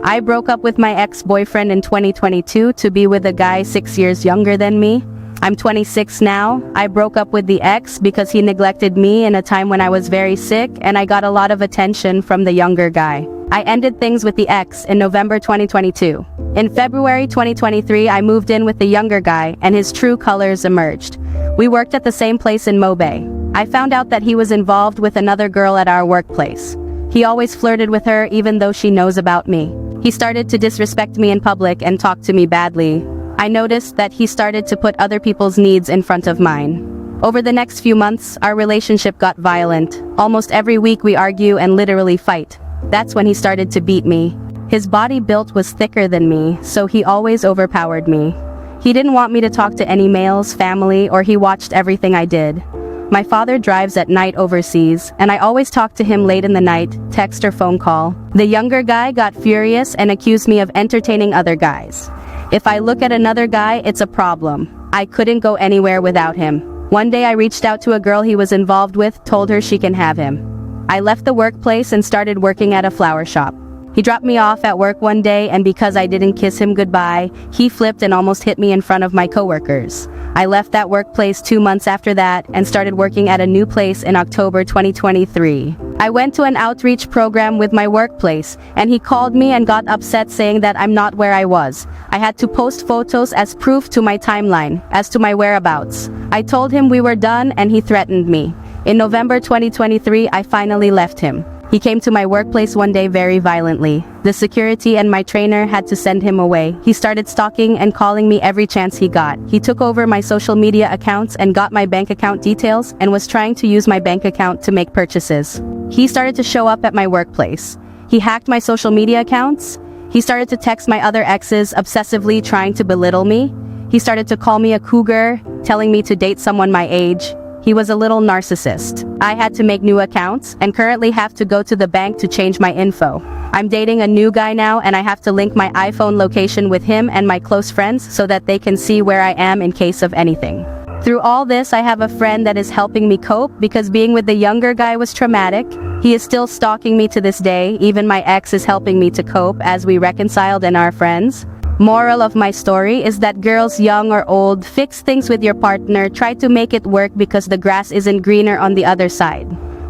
I broke up with my ex-boyfriend in 2022 to be with a guy 6 years younger than me. I'm 26 now. I broke up with the ex because he neglected me in a time when I was very sick and I got a lot of attention from the younger guy. I ended things with the ex in November 2022. In February 2023, I moved in with the younger guy and his true colors emerged. We worked at the same place in Mobay. I found out that he was involved with another girl at our workplace. He always flirted with her even though she knows about me. He started to disrespect me in public and talk to me badly. I noticed that he started to put other people's needs in front of mine. Over the next few months, our relationship got violent. Almost every week we argue and literally fight. That's when he started to beat me. His body built was thicker than me, so he always overpowered me. He didn't want me to talk to any males, family, or he watched everything I did. My father drives at night overseas, and I always talk to him late in the night, text or phone call. The younger guy got furious and accused me of entertaining other guys. If I look at another guy, it's a problem. I couldn't go anywhere without him. One day I reached out to a girl he was involved with, told her she can have him. I left the workplace and started working at a flower shop. He dropped me off at work one day, and because I didn't kiss him goodbye, he flipped and almost hit me in front of my coworkers. I left that workplace 2 months after that and started working at a new place in October 2023. I went to an outreach program with my workplace, and he called me and got upset saying that I'm not where I was. I had to post photos as proof to my timeline, as to my whereabouts. I told him we were done and he threatened me. In November 2023, I finally left him. He came to my workplace one day very violently. The security and my trainer had to send him away. He started stalking and calling me every chance he got. He took over my social media accounts and got my bank account details and was trying to use my bank account to make purchases. He started to show up at my workplace. He hacked my social media accounts. He started to text my other exes, obsessively trying to belittle me. He started to call me a cougar, telling me to date someone my age. He was a little narcissist. I had to make new accounts and currently have to go to the bank to change my info. I'm dating a new guy now and I have to link my iPhone location with him and my close friends so that they can see where I am in case of anything. Through all this, I have a friend that is helping me cope because being with the younger guy was traumatic. He is still stalking me to this day. Even my ex is helping me to cope as we reconciled and are friends. Moral of my story is that girls young or old, fix things with your partner, try to make it work because the grass isn't greener on the other side.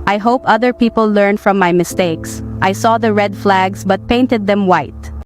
I hope other people learn from my mistakes. I saw the red flags but painted them white.